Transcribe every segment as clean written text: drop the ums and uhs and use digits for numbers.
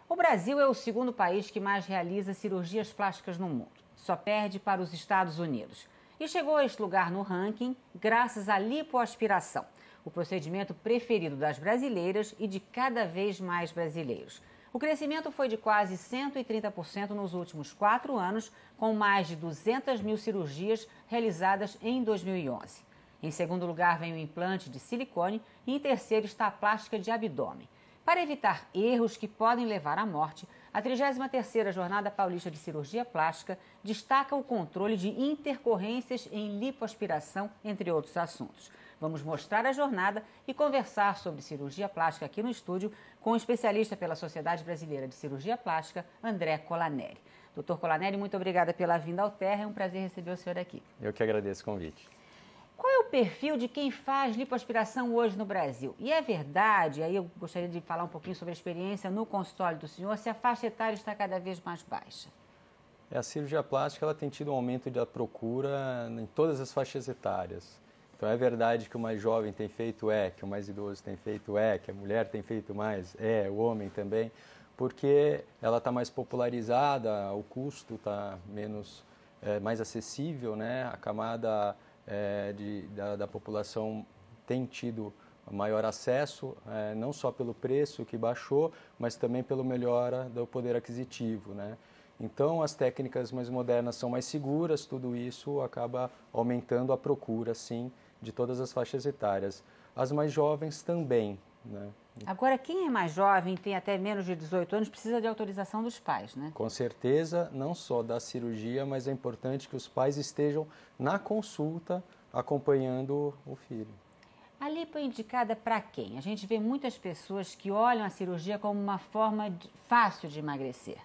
O Brasil é o segundo país que mais realiza cirurgias plásticas no mundo. Só perde para os Estados Unidos. E chegou a este lugar no ranking graças à lipoaspiração, o procedimento preferido das brasileiras e de cada vez mais brasileiros. O crescimento foi de quase 130% nos últimos 4 anos, com mais de 200 mil cirurgias realizadas em 2011. Em segundo lugar vem o implante de silicone e em terceiro está a plástica de abdômen. Para evitar erros que podem levar à morte, a 33ª Jornada Paulista de Cirurgia Plástica destaca o controle de intercorrências em lipoaspiração, entre outros assuntos. Vamos mostrar a jornada e conversar sobre cirurgia plástica aqui no estúdio com o especialista pela Sociedade Brasileira de Cirurgia Plástica, André Colaneri. Doutor Colaneri, muito obrigada pela vinda ao Terra, é um prazer receber o senhor aqui. Eu que agradeço o convite. Qual é o perfil de quem faz lipoaspiração hoje no Brasil? E é verdade, aí eu gostaria de falar um pouquinho sobre a experiência no consultório do senhor, se a faixa etária está cada vez mais baixa. A cirurgia plástica ela tem tido um aumento da procura em todas as faixas etárias. Então é verdade que o mais jovem tem feito que o mais idoso tem feito que a mulher tem feito mais o homem também, porque ela está mais popularizada, o custo está mais acessível, né? A camada da população tem tido maior acesso, não só pelo preço que baixou, mas também pela melhora do poder aquisitivo, né? Então, as técnicas mais modernas são mais seguras, tudo isso acaba aumentando a procura, sim, de todas as faixas etárias. As mais jovens também, né? Agora, quem é mais jovem, tem até menos de 18 anos, precisa de autorização dos pais, né? Com certeza, não só da cirurgia, mas é importante que os pais estejam na consulta acompanhando o filho. A lipo é indicada para quem? A gente vê muitas pessoas que olham a cirurgia como uma forma fácil de emagrecer.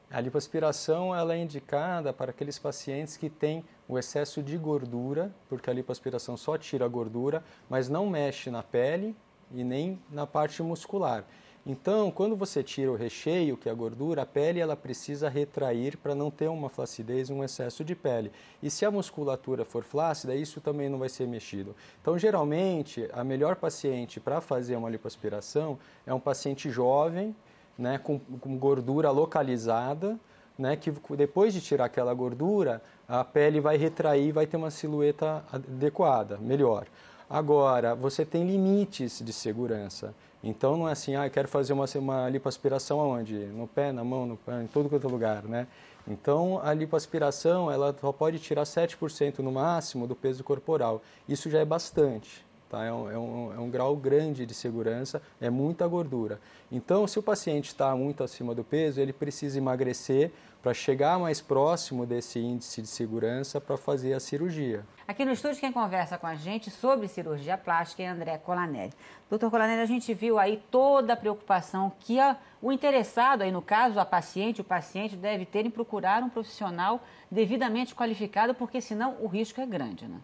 A lipoaspiração ela é indicada para aqueles pacientes que têm o excesso de gordura, porque a lipoaspiração só tira a gordura, mas não mexe na pele e nem na parte muscular. Então, quando você tira o recheio, que é a gordura, a pele ela precisa retrair para não ter uma flacidez, um excesso de pele. E se a musculatura for flácida, isso também não vai ser mexido. Então, geralmente, a melhor paciente para fazer uma lipoaspiração é um paciente jovem, né, com gordura localizada, né, que depois de tirar aquela gordura, a pele vai retrair, vai ter uma silhueta adequada, melhor. Agora, você tem limites de segurança. Então, não é assim, eu quero fazer uma lipoaspiração aonde? No pé, na mão, em todo quanto é lugar, né? Então, a lipoaspiração, ela só pode tirar 7% no máximo do peso corporal. Isso já é bastante. Tá? É um grau grande de segurança, é muita gordura. Então, se o paciente está muito acima do peso, ele precisa emagrecer para chegar mais próximo desse índice de segurança para fazer a cirurgia. Aqui no estúdio, quem conversa com a gente sobre cirurgia plástica é André Colaneri. Doutor Colaneri, a gente viu aí toda a preocupação que o interessado, aí no caso, a paciente, o paciente deve ter em procurar um profissional devidamente qualificado, porque senão o risco é grande, né?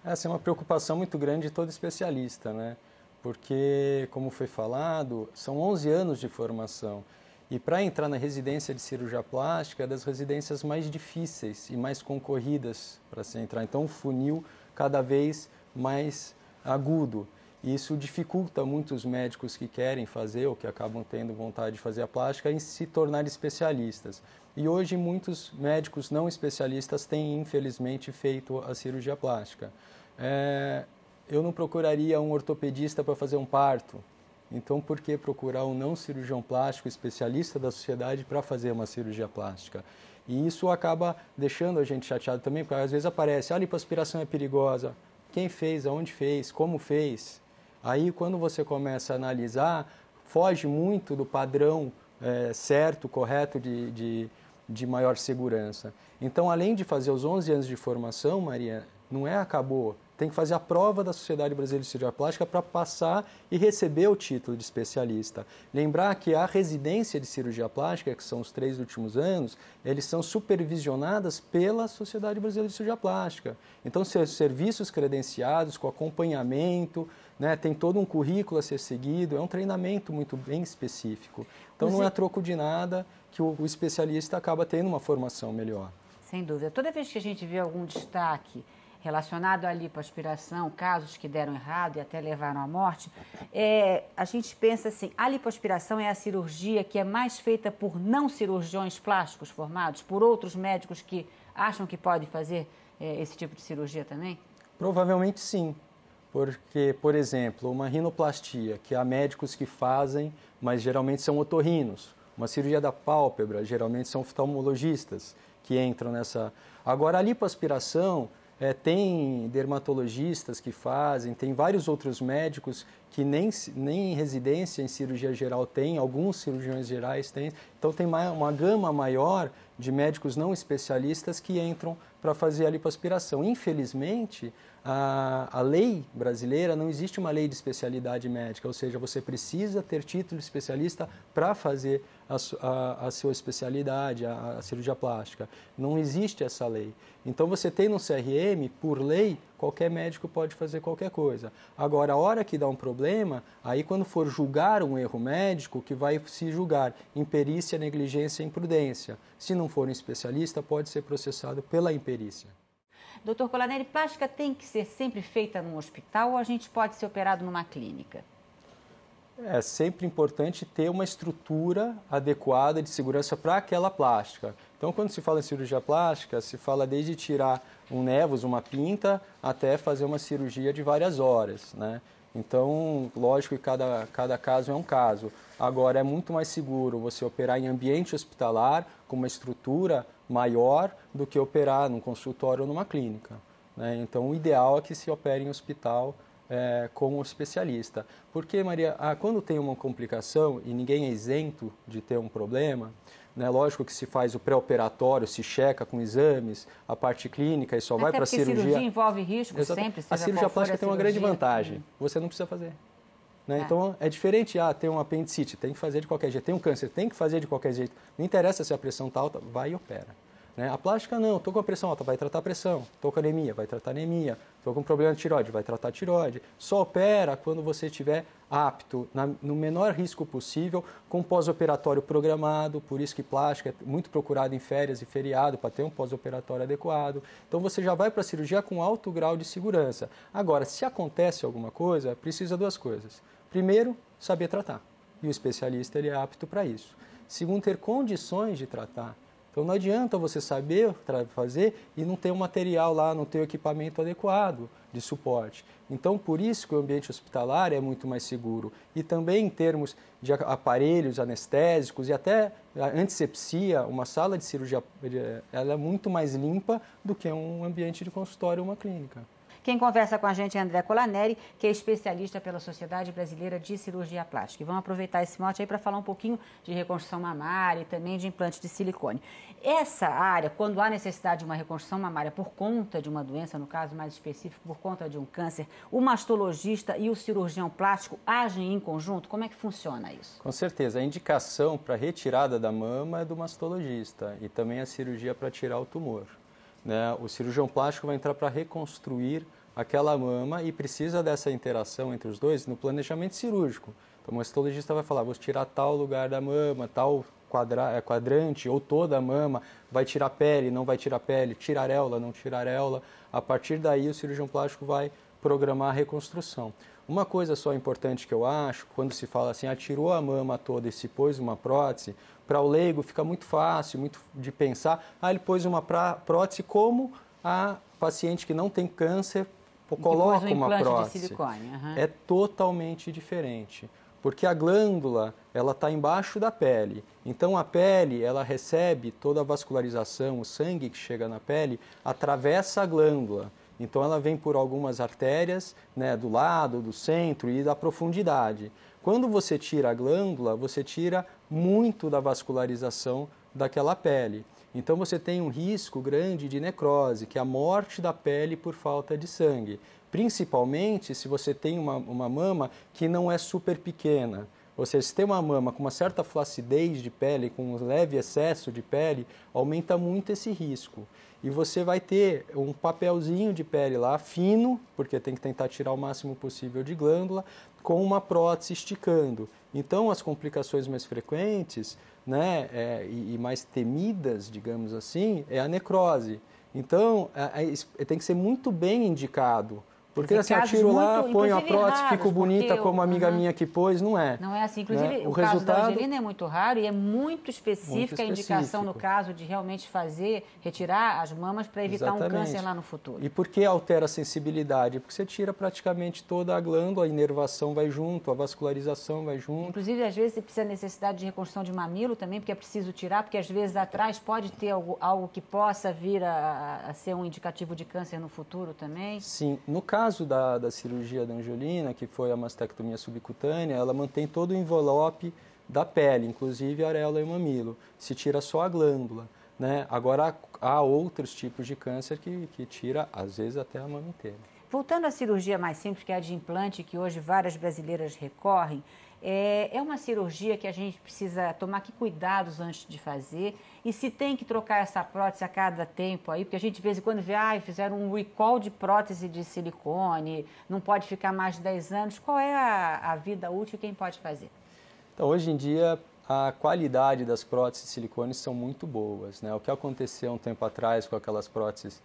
Essa é uma preocupação muito grande de todo especialista, né? Porque, como foi falado, são 11 anos de formação. E para entrar na residência de cirurgia plástica é das residências mais difíceis e mais concorridas para se entrar. Então, o funil cada vez mais agudo. E isso dificulta muitos médicos que querem fazer ou que acabam tendo vontade de fazer a plástica em se tornar especialistas. E hoje muitos médicos não especialistas têm, infelizmente, feito a cirurgia plástica. Eu não procuraria um ortopedista para fazer um parto. Então, por que procurar um não cirurgião plástico especialista da sociedade para fazer uma cirurgia plástica? E isso acaba deixando a gente chateado também, porque às vezes aparece, a lipoaspiração é perigosa, quem fez, aonde fez, como fez. Aí, quando você começa a analisar, foge muito do padrão certo, correto de maior segurança. Então, além de fazer os 11 anos de formação, Maria, não acabou. Tem que fazer a prova da Sociedade Brasileira de Cirurgia Plástica para passar e receber o título de especialista. Lembrar que a residência de cirurgia plástica, que são os 3 últimos anos, eles são supervisionadas pela Sociedade Brasileira de Cirurgia Plástica. Então, serviços credenciados, com acompanhamento, né, tem todo um currículo a ser seguido, é um treinamento muito bem específico. Então, não é troco de nada que o especialista acaba tendo uma formação melhor. Sem dúvida. Toda vez que a gente vê algum destaque relacionado à lipoaspiração, casos que deram errado e até levaram à morte, a gente pensa assim, a lipoaspiração é a cirurgia que é mais feita por não cirurgiões plásticos formados, por outros médicos que acham que podem fazer esse tipo de cirurgia também? Provavelmente sim, porque, por exemplo, uma rinoplastia, que há médicos que fazem, mas geralmente são otorrinos. Uma cirurgia da pálpebra, geralmente são oftalmologistas que entram nessa... Agora, a lipoaspiração, tem dermatologistas que fazem, tem vários outros médicos que nem em residência em cirurgia geral tem, alguns cirurgiões gerais têm. Então, tem uma gama maior de médicos não especialistas que entram para fazer a lipoaspiração. Infelizmente, a lei brasileira, não existe uma lei de especialidade médica, ou seja, você precisa ter título de especialista para fazer a sua especialidade, a cirurgia plástica. Não existe essa lei. Então, você tem no CRM, por lei, qualquer médico pode fazer qualquer coisa. Agora, a hora que dá um problema, aí quando for julgar um erro médico, que vai se julgar imperícia, negligência e imprudência. Se não for um especialista, pode ser processado pela imperícia. Doutor Colaneri, plástica tem que ser sempre feita num hospital ou a gente pode ser operado numa clínica? É sempre importante ter uma estrutura adequada de segurança para aquela plástica. Então, quando se fala em cirurgia plástica, se fala desde tirar um névus, uma pinta, até fazer uma cirurgia de várias horas, né? Então, lógico que cada caso é um caso. Agora, é muito mais seguro você operar em ambiente hospitalar, com uma estrutura maior, do que operar num consultório ou numa clínica, né? Então, o ideal é que se opere em hospital com um especialista. Porque, Maria, quando tem uma complicação e ninguém é isento de ter um problema, né? Lógico que se faz o pré-operatório, se checa com exames, a parte clínica e só vai para a cirurgia. A cirurgia envolve risco. Exato. Sempre. A cirurgia plástica tem uma grande vantagem, você não precisa fazer. Né? Então, é diferente, tem um apendicite, tem que fazer de qualquer jeito, tem um câncer, tem que fazer de qualquer jeito. Não interessa se a pressão está alta, vai e opera. Né? A plástica não, estou com a pressão alta, vai tratar a pressão. Estou com anemia, vai tratar anemia. Estou com problema de tireoide, vai tratar a tireoide. Só opera quando você estiver apto, no menor risco possível, com pós-operatório programado. Por isso que plástica é muito procurado em férias e feriado, para ter um pós-operatório adequado. Então você já vai para a cirurgia com alto grau de segurança. Agora, se acontece alguma coisa, precisa duas coisas. Primeiro, saber tratar. E o especialista ele é apto para isso. Segundo, ter condições de tratar. Então, não adianta você saber fazer e não ter o material lá, não ter o equipamento adequado de suporte. Então, por isso que o ambiente hospitalar é muito mais seguro. E também em termos de aparelhos anestésicos e até a antisepsia, uma sala de cirurgia ela é muito mais limpa do que um ambiente de consultório ou uma clínica. Quem conversa com a gente é André Colaneri, que é especialista pela Sociedade Brasileira de Cirurgia Plástica. E vamos aproveitar esse mote aí para falar um pouquinho de reconstrução mamária e também de implante de silicone. Essa área, quando há necessidade de uma reconstrução mamária por conta de uma doença, no caso mais específico, por conta de um câncer, o mastologista e o cirurgião plástico agem em conjunto? Como é que funciona isso? Com certeza. A indicação para retirada da mama é do mastologista e também a cirurgia para tirar o tumor. Né? O cirurgião plástico vai entrar para reconstruir aquela mama e precisa dessa interação entre os dois no planejamento cirúrgico. Então, o mastologista vai falar, vou tirar tal lugar da mama, tal quadrante ou toda a mama, vai tirar pele, não vai tirar pele, tirar areola, não tirar areola. A partir daí, o cirurgião plástico vai programar a reconstrução. Uma coisa só importante que eu acho, quando se fala assim, tirou a mama toda e se pôs uma prótese, para o leigo fica muito fácil, muito de pensar, ele pôs uma prótese como a paciente que não tem câncer coloca uma prótese. De silicone. Uhum. É totalmente diferente, porque a glândula ela está embaixo da pele. Então a pele ela recebe toda a vascularização, o sangue que chega na pele atravessa a glândula. Então ela vem por algumas artérias, né, do lado, do centro e da profundidade. Quando você tira a glândula, você tira muito da vascularização daquela pele. Então você tem um risco grande de necrose, que é a morte da pele por falta de sangue. Principalmente se você tem uma mama que não é super pequena. Ou seja, se tem uma mama com uma certa flacidez de pele, com um leve excesso de pele, aumenta muito esse risco. E você vai ter um papelzinho de pele lá, fino, porque tem que tentar tirar o máximo possível de glândula, com uma prótese esticando. Então, as complicações mais frequentes, né, e mais temidas, digamos assim, é a necrose. Então, tem que ser muito bem indicado. Porque assim, eu casos tiro lá, muito, ponho a inclusive, prótese, raros, fico bonita porque como a amiga minha que pôs, não é. Não é assim. Inclusive, né? o caso da Angelina é muito raro e é muito específica a indicação no caso de realmente retirar as mamas para evitar um câncer lá no futuro. E por que altera a sensibilidade? Porque você tira praticamente toda a glândula, a inervação vai junto, a vascularização vai junto. Inclusive, às vezes, você precisa necessidade de reconstrução de mamilo também, porque é preciso tirar, porque às vezes atrás pode ter algo que possa vir a ser um indicativo de câncer no futuro também. Sim, no caso da cirurgia da Angelina, que foi a mastectomia subcutânea, ela mantém todo o envelope da pele, inclusive a areola e o mamilo. Se tira só a glândula, né? Agora, há outros tipos de câncer que tira, às vezes, até a mama inteira. Voltando à cirurgia mais simples, que é a de implante, que hoje várias brasileiras recorrem, é uma cirurgia que a gente precisa tomar que cuidados antes de fazer, e se tem que trocar essa prótese a cada tempo aí, porque a gente de vez em quando vê, fizeram um recall de prótese de silicone, não pode ficar mais de 10 anos. Qual é a vida útil e quem pode fazer? Então, hoje em dia, a qualidade das próteses de silicone são muito boas, né? O que aconteceu um tempo atrás com aquelas próteses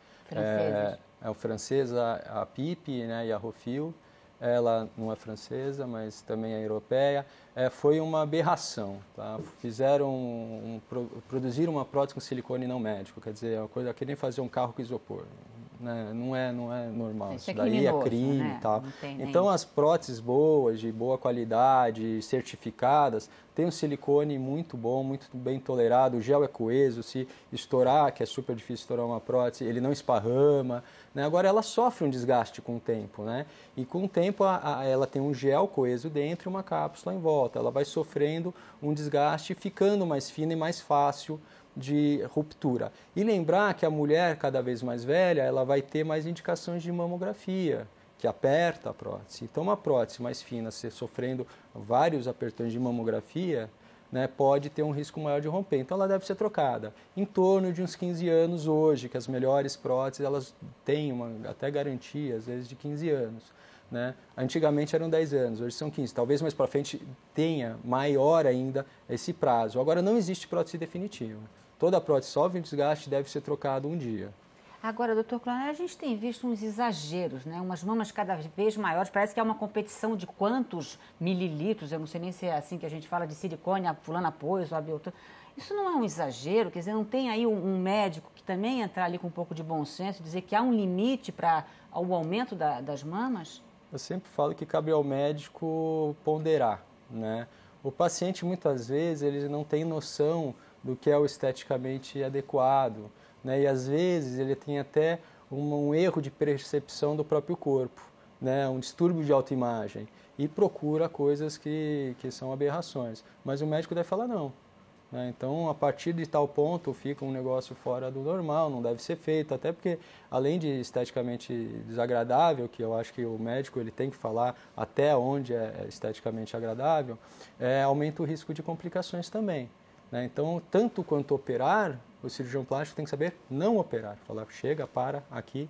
francesa, a PIP, né, e a Rofil, ela não é francesa, mas também é europeia, foi uma aberração. Tá? Produziram uma prótese com silicone não médico, quer dizer, é uma coisa que nem fazer um carro com isopor. Né? Não é normal, isso daí é crime, né? E tal. Então as próteses boas, de boa qualidade, certificadas, tem um silicone muito bom, muito bem tolerado, o gel é coeso, se estourar, que é super difícil estourar uma prótese, ele não esparrama, né? Agora ela sofre um desgaste com o tempo, né? E com o tempo ela tem um gel coeso dentro e uma cápsula em volta, ela vai sofrendo um desgaste, ficando mais fina e mais fácil de ruptura. E lembrar que a mulher cada vez mais velha, ela vai ter mais indicações de mamografia, que aperta a prótese. Então uma prótese mais fina, sofrendo vários apertões de mamografia, né, pode ter um risco maior de romper. Então ela deve ser trocada em torno de uns 15 anos hoje, que as melhores próteses elas têm até garantia, às vezes de 15 anos. Né? Antigamente eram 10 anos, hoje são 15. Talvez mais para frente tenha maior ainda esse prazo. Agora não existe prótese definitiva. Toda prótese sofre um desgaste e deve ser trocada um dia. Agora, doutor Clonel, a gente tem visto uns exageros, né? Umas mamas cada vez maiores, parece que é uma competição de quantos mililitros, eu não sei nem se é assim que a gente fala de silicone, a fulana pôs, ou a Beltrana. Isso não é um exagero? Quer dizer, não tem aí um médico que também entrar ali com um pouco de bom senso, dizer que há um limite para o aumento das mamas? Eu sempre falo que cabe ao médico ponderar, né? O paciente, muitas vezes, ele não tem noção do que é o esteticamente adequado, né? E às vezes ele tem até um erro de percepção do próprio corpo, né? Um distúrbio de autoimagem e procura coisas que são aberrações. Mas o médico deve falar não. Né? Então, a partir de tal ponto, fica um negócio fora do normal, não deve ser feito, até porque, além de esteticamente desagradável, que eu acho que o médico ele tem que falar até onde é esteticamente agradável, aumenta o risco de complicações também. Né? Então, tanto quanto operar, o cirurgião plástico tem que saber não operar. Falar, chega, para, aqui,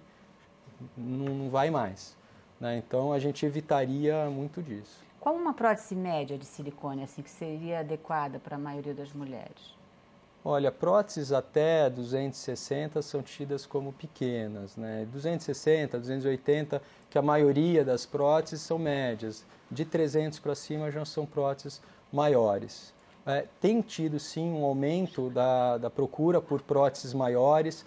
não vai mais. Né? Então, a gente evitaria muito disso. Qual uma prótese média de silicone assim, que seria adequada para a maioria das mulheres? Olha, próteses até 260 são tidas como pequenas. Né? 260, 280, que a maioria das próteses são médias. De 300 para cima já são próteses maiores. Tem tido sim um aumento da procura por próteses maiores.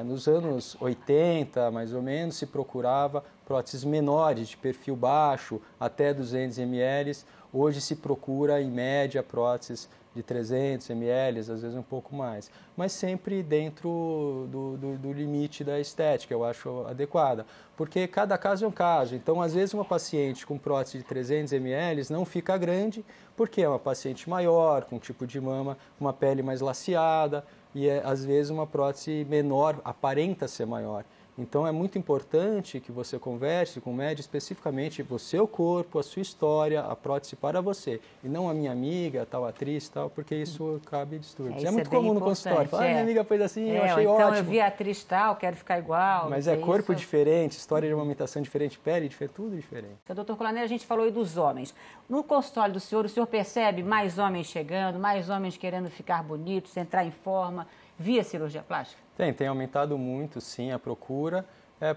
Nos anos 80, mais ou menos, se procurava próteses menores, de perfil baixo, até 200 ml. Hoje se procura, em média, próteses de 300 ml, às vezes um pouco mais. Mas sempre dentro do limite da estética, eu acho adequada. Porque cada caso é um caso. Então, às vezes, uma paciente com prótese de 300 ml não fica grande, porque é uma paciente maior, com um tipo de mama, uma pele mais laceada, e às vezes uma prótese menor aparenta ser maior. Então é muito importante que você converse com o médico especificamente o seu corpo, a sua história, a prótese para você. E não a minha amiga, tal atriz, tal, porque isso cabe distúrbios. É muito comum no consultório. Falar, minha amiga fez assim, eu achei ótimo. Então eu vi a atriz tal, quero ficar igual. Mas é corpo diferente, história de amamentação diferente, pele diferente, tudo diferente. Então, doutor Clonel, a gente falou aí dos homens. No consultório do senhor, o senhor percebe mais homens chegando, mais homens querendo ficar bonitos, entrar em forma. via cirurgia plástica? Tem aumentado muito, sim, a procura,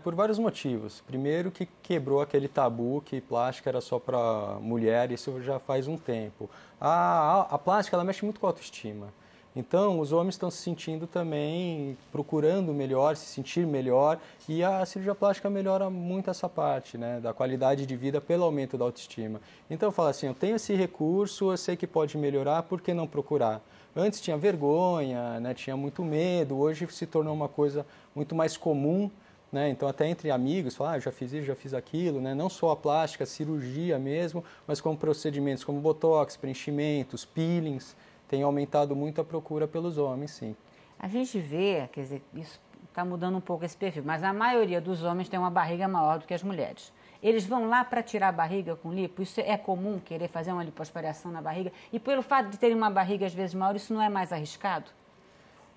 por vários motivos. Primeiro que quebrou aquele tabu que plástica era só para mulher, isso já faz um tempo. A plástica, ela mexe muito com a autoestima. Então, os homens estão se sentindo também, procurando melhor, se sentir melhor, e a cirurgia plástica melhora muito essa parte, né, da qualidade de vida pelo aumento da autoestima. Então, eu falo assim, eu tenho esse recurso, eu sei que pode melhorar, por que não procurar? Antes tinha vergonha, né, tinha muito medo, hoje se tornou uma coisa muito mais comum, né? Então, até entre amigos, falar, eu já fiz isso, já fiz aquilo, né? Não só a plástica, a cirurgia mesmo, mas como procedimentos como botox, preenchimentos, peelings, tem aumentado muito a procura pelos homens, sim. A gente vê, quer dizer, isso está mudando um pouco esse perfil, mas a maioria dos homens tem uma barriga maior do que as mulheres. Eles vão lá para tirar a barriga com lipo? Isso é comum, querer fazer uma lipoaspiração na barriga? E pelo fato de terem uma barriga às vezes maior, isso não é mais arriscado?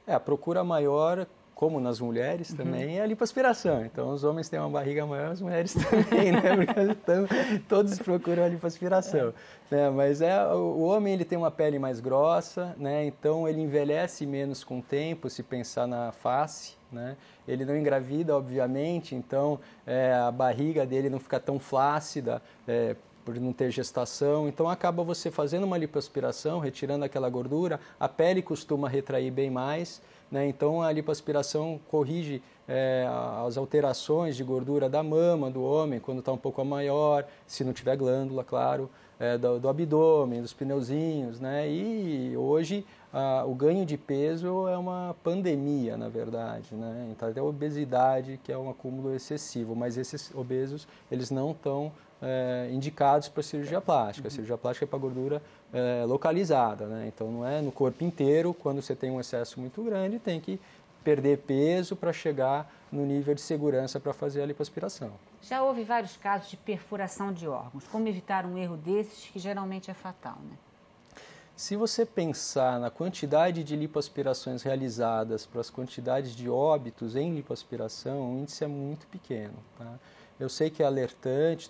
A procura maior, como nas mulheres também, é a lipoaspiração. Então, os homens têm uma barriga maior, as mulheres também, né? Porque todos procuram a lipoaspiração. Né? Mas o homem ele tem uma pele mais grossa, né? Então ele envelhece menos com o tempo, se pensar na face, né? Ele não engravida, obviamente, então a barriga dele não fica tão flácida, por não ter gestação. Então acaba você fazendo uma lipoaspiração, retirando aquela gordura, a pele costuma retrair bem mais, né? Então a lipoaspiração corrige as alterações de gordura da mama do homem, quando está um pouco maior, se não tiver glândula, claro, do abdômen, dos pneuzinhos, né? E hoje o ganho de peso é uma pandemia, na verdade, né? Então até a obesidade, que é um acúmulo excessivo, mas esses obesos, eles não estão indicados para cirurgia plástica. A cirurgia plástica é para gordura localizada, né? Então não é no corpo inteiro. Quando você tem um excesso muito grande, tem que perder peso para chegar no nível de segurança para fazer a lipoaspiração. Já houve vários casos de perfuração de órgãos. Como evitar um erro desses que geralmente é fatal, né? Se você pensar na quantidade de lipoaspirações realizadas para as quantidades de óbitos em lipoaspiração, o índice é muito pequeno, tá? Eu sei que é alertante,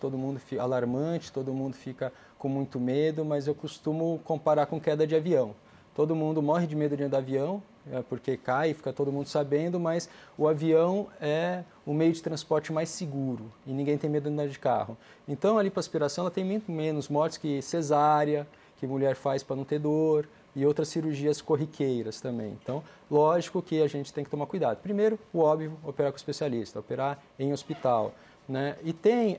alarmante, todo mundo fica com muito medo, mas eu costumo comparar com queda de avião. Todo mundo morre de medo de andar de avião, porque cai e fica todo mundo sabendo, mas o avião é o meio de transporte mais seguro e ninguém tem medo de andar de carro. Então a lipoaspiração ela tem muito menos mortes que cesárea, que mulher faz para não ter dor, e outras cirurgias corriqueiras também. Então, lógico que a gente tem que tomar cuidado. Primeiro, o óbvio, operar com especialista, operar em hospital, né? E tem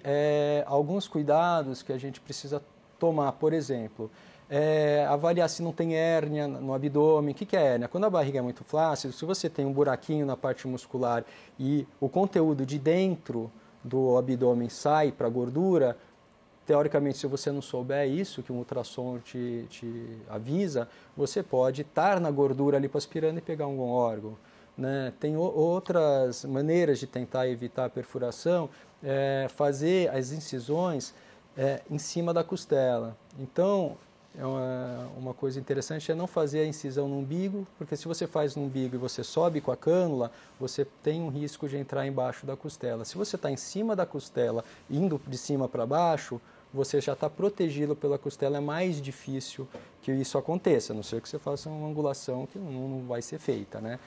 alguns cuidados que a gente precisa tomar, por exemplo, avaliar se não tem hérnia no abdômen. O que é hérnia? Quando a barriga é muito flácida, se você tem um buraquinho na parte muscular e o conteúdo de dentro do abdômen sai para a gordura, teoricamente, se você não souber isso, que um ultrassom te avisa, você pode estar na gordura lipoaspirando e pegar algum órgão, né? Tem outras maneiras de tentar evitar a perfuração, fazer as incisões em cima da costela. Então, uma coisa interessante é não fazer a incisão no umbigo, porque se você faz no umbigo e você sobe com a cânula, você tem um risco de entrar embaixo da costela. Se você está em cima da costela, indo de cima para baixo, você já está protegido pela costela, é mais difícil que isso aconteça, a não ser que você faça uma angulação que não vai ser feita, né?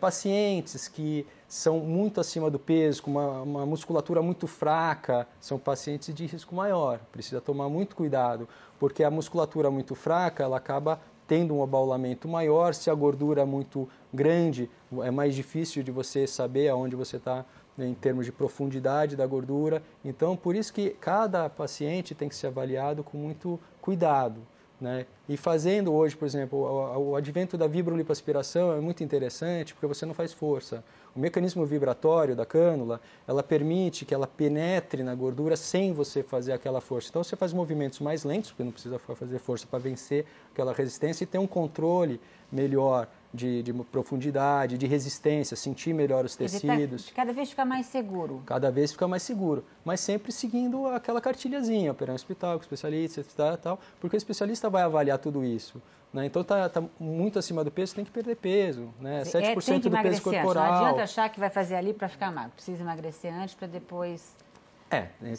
Pacientes que são muito acima do peso, com uma musculatura muito fraca, são pacientes de risco maior, precisa tomar muito cuidado, porque a musculatura muito fraca, ela acaba tendo um abaulamento maior, se a gordura é muito grande, é mais difícil de você saber aonde você está em termos de profundidade da gordura. Então, por isso que cada paciente tem que ser avaliado com muito cuidado, né? E fazendo hoje, por exemplo, o advento da vibrolipoaspiração é muito interessante porque você não faz força. O mecanismo vibratório da cânula, ela permite que ela penetre na gordura sem você fazer aquela força. Então você faz movimentos mais lentos, porque não precisa fazer força para vencer aquela resistência, e tem um controle melhor de profundidade, de resistência, sentir melhor os tecidos. Cada vez fica mais seguro. Cada vez fica mais seguro, mas sempre seguindo aquela cartilhazinha, operar em hospital, com especialista, tal, porque o especialista vai avaliar tudo isso, né? Então tá muito acima do peso, tem que perder peso, né? 7% do peso corporal. Não adianta achar que vai fazer ali para ficar magro, precisa emagrecer antes para depois...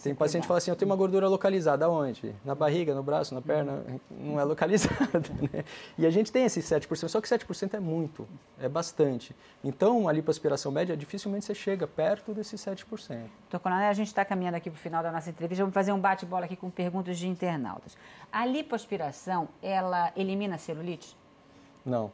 Tem paciente que fala assim, eu tenho uma gordura localizada, aonde? Na barriga, no braço, na perna, não é localizada, né? E a gente tem esses 7%, só que 7% é muito, é bastante. Então, a lipoaspiração média, dificilmente você chega perto desses 7%. Doutor Coronel, a gente está caminhando aqui para o final da nossa entrevista, vamos fazer um bate-bola aqui com perguntas de internautas. A lipoaspiração, ela elimina a celulite? Não.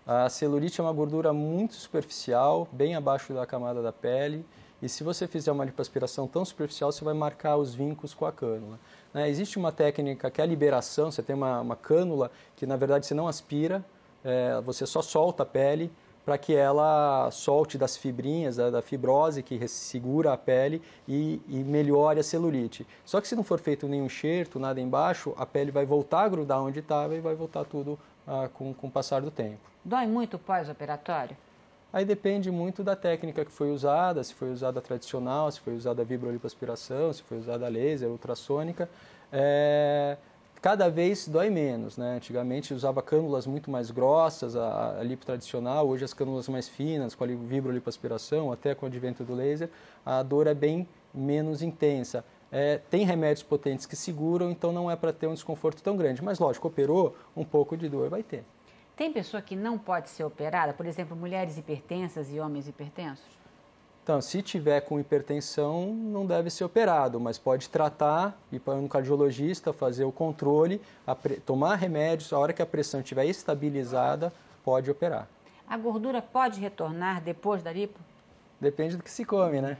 A celulite é uma gordura muito superficial, bem abaixo da camada da pele. E se você fizer uma lipoaspiração tão superficial, você vai marcar os vincos com a cânula. Existe uma técnica que é a liberação, você tem uma cânula que na verdade você não aspira, você só solta a pele para que ela solte das fibrinhas, da fibrose que segura a pele e melhore a celulite. Só que se não for feito nenhum enxerto, nada embaixo, a pele vai voltar a grudar onde estava e vai voltar tudo com o passar do tempo. Dói muito pós-operatório? Aí depende muito da técnica que foi usada, se foi usada tradicional, se foi usada a vibrolipoaspiração, se foi usada a laser, ultrassônica. Cada vez dói menos, né? Antigamente usava cânulas muito mais grossas, a lipo tradicional, hoje as cânulas mais finas, com a vibrolipoaspiração, até com o advento do laser, a dor é bem menos intensa. Tem remédios potentes que seguram, então não é para ter um desconforto tão grande. Mas lógico, operou, um pouco de dor vai ter. Tem pessoa que não pode ser operada? Por exemplo, mulheres hipertensas e homens hipertensos? Então, se tiver com hipertensão, não deve ser operado, mas pode tratar, ir para um cardiologista, fazer o controle, tomar remédios, a hora que a pressão estiver estabilizada, pode operar. A gordura pode retornar depois da lipo? Depende do que se come, né?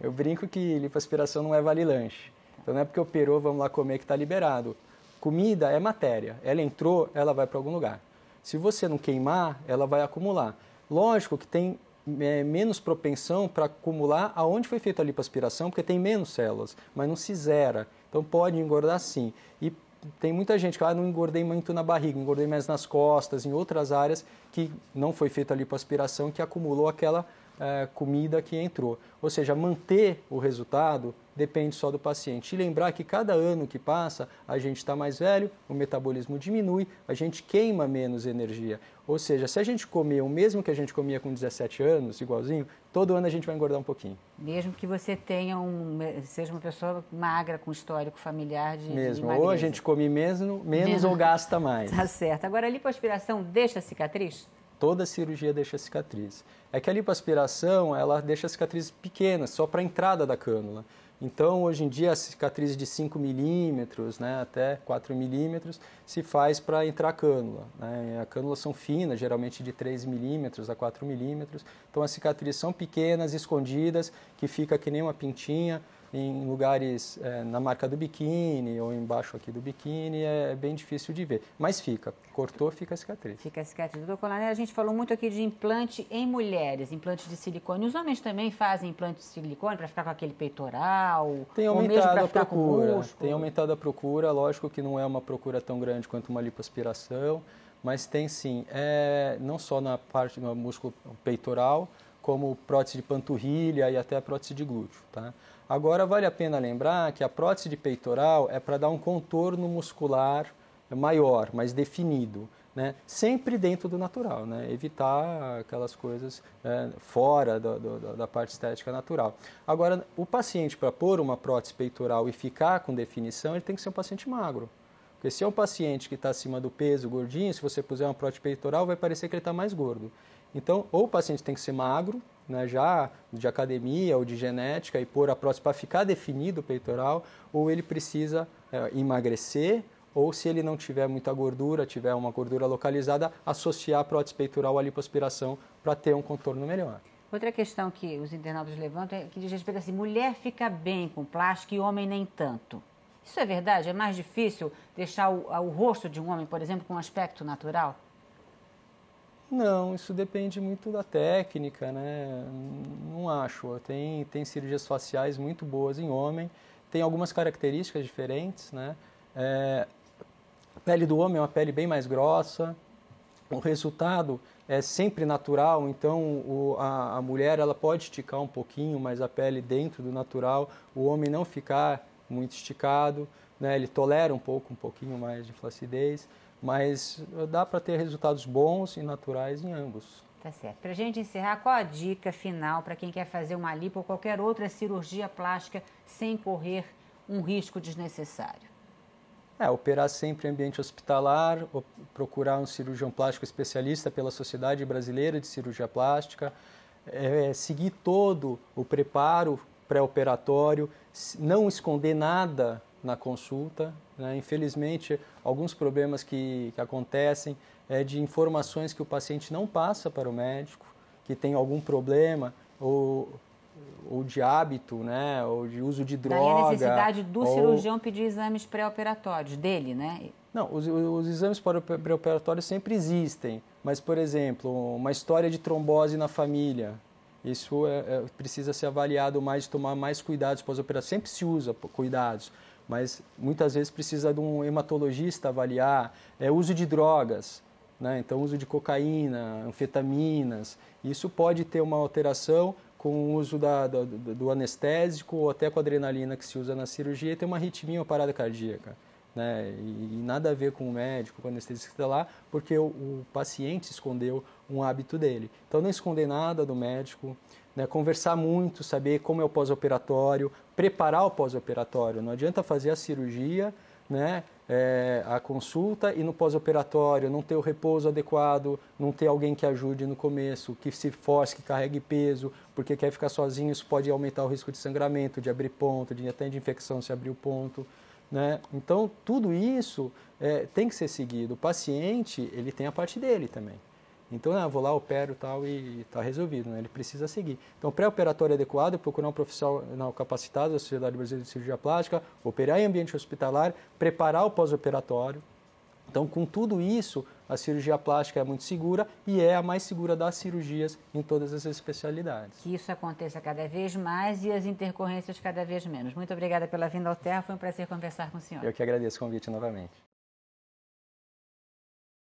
Eu brinco que lipoaspiração não é vale lanche. Então não é porque operou, vamos lá comer que está liberado. Comida é matéria, ela entrou, ela vai para algum lugar. Se você não queimar, ela vai acumular. Lógico que tem menos propensão para acumular aonde foi feita a lipoaspiração, porque tem menos células, mas não se zera. Então pode engordar sim. E tem muita gente que não engordei muito na barriga, engordei mais nas costas, em outras áreas que não foi feita a lipoaspiração, que acumulou aquela comida que entrou. Ou seja, manter o resultado depende só do paciente. E lembrar que cada ano que passa, a gente está mais velho, o metabolismo diminui, a gente queima menos energia. Ou seja, se a gente comer o mesmo que a gente comia com 17 anos, igualzinho, todo ano a gente vai engordar um pouquinho. Mesmo que você seja uma pessoa magra, com histórico familiar de magreza. Ou a gente come menos ou gasta mais. Tá certo. Agora, a lipoaspiração deixa cicatriz? Toda cirurgia deixa cicatriz. É que a lipoaspiração, ela deixa cicatrizes pequenas, só para a entrada da cânula. Então, hoje em dia, a cicatriz de 5 milímetros, né, até 4 milímetros, se faz para entrar a cânula. Né? As cânulas são finas, geralmente de 3 milímetros a 4 milímetros. Então, as cicatrizes são pequenas, escondidas, que fica que nem uma pintinha, em lugares na marca do biquíni ou embaixo aqui do biquíni, é bem difícil de ver. Mas fica. Cortou, fica a cicatriz. Fica a cicatriz. Doutor Coronel, a gente falou muito aqui de implante em mulheres, implante de silicone. Os homens também fazem implante de silicone para ficar com aquele peitoral? Tem aumentado a procura. Tem aumentado a procura. Lógico que não é uma procura tão grande quanto uma lipoaspiração, mas tem sim. Não só na parte do músculo peitoral, como prótese de panturrilha e até a prótese de glúteo, tá? Agora, vale a pena lembrar que a prótese de peitoral é para dar um contorno muscular maior, mais definido, né? Sempre dentro do natural, né? Evitar aquelas coisas fora da parte estética natural. Agora, o paciente, para pôr uma prótese peitoral e ficar com definição, ele tem que ser um paciente magro. Porque se é um paciente que está acima do peso, gordinho, se você puser uma prótese peitoral, vai parecer que ele está mais gordo. Então, ou o paciente tem que ser magro, né, já de academia ou de genética, e pôr a prótese para ficar definido o peitoral, ou ele precisa emagrecer, ou se ele não tiver muita gordura, tiver uma gordura localizada, associar a prótese peitoral à lipoaspiração para ter um contorno melhor. Outra questão que os internautas levantam é que diz respeito assim, mulher fica bem com plástico e homem nem tanto. Isso é verdade? É mais difícil deixar o rosto de um homem, por exemplo, com um aspecto natural? Não, isso depende muito da técnica, né? Não acho. Tem cirurgias faciais muito boas em homem, tem algumas características diferentes, né? A pele do homem é uma pele bem mais grossa, o resultado é sempre natural, então a mulher ela pode esticar um pouquinho, mas a pele dentro do natural, o homem não ficar muito esticado, né? Ele tolera um pouquinho mais de flacidez. Mas dá para ter resultados bons e naturais em ambos. Tá certo. Para a gente encerrar, qual a dica final para quem quer fazer uma lipo ou qualquer outra cirurgia plástica sem correr um risco desnecessário? Operar sempre em ambiente hospitalar, procurar um cirurgião plástico especialista pela Sociedade Brasileira de Cirurgia Plástica, seguir todo o preparo pré-operatório, não esconder nada na consulta, né? Infelizmente, alguns problemas que acontecem é de informações que o paciente não passa para o médico, que tem algum problema ou de hábito, né, ou de uso de droga. Daí a necessidade do cirurgião pedir exames pré-operatórios dele, né? Não, os exames pré-operatórios sempre existem, mas, por exemplo, uma história de trombose na família, isso precisa ser avaliado mais, tomar mais cuidados pós-operatórios. Sempre se usa cuidados, mas muitas vezes precisa de um hematologista avaliar. Uso de drogas, né? Então, uso de cocaína, anfetaminas, isso pode ter uma alteração com o uso do anestésico ou até com a adrenalina que se usa na cirurgia e tem uma arritmia ou parada cardíaca. Né? E nada a ver com o médico, com o anestesista lá, porque o paciente escondeu um hábito dele. Então, não esconder nada do médico, né? Conversar muito, saber como é o pós-operatório, preparar o pós-operatório. Não adianta fazer a cirurgia, né? A consulta e no pós-operatório não ter o repouso adequado, não ter alguém que ajude no começo, que se force, que carregue peso, porque quer ficar sozinho, isso pode aumentar o risco de sangramento, de abrir ponto, até de infecção se abrir o ponto. Né? Então, tudo isso tem que ser seguido. O paciente, ele tem a parte dele também. Então, vou lá, opero tal, e está resolvido, né? Ele precisa seguir. Então, pré-operatório adequado, procurar um profissional capacitado da Sociedade Brasileira de Cirurgia Plástica, operar em ambiente hospitalar, preparar o pós-operatório. Então, com tudo isso, a cirurgia plástica é muito segura e é a mais segura das cirurgias em todas as especialidades. Que isso aconteça cada vez mais e as intercorrências cada vez menos. Muito obrigada pela vinda ao Terra, foi um prazer conversar com o senhor. Eu que agradeço o convite novamente.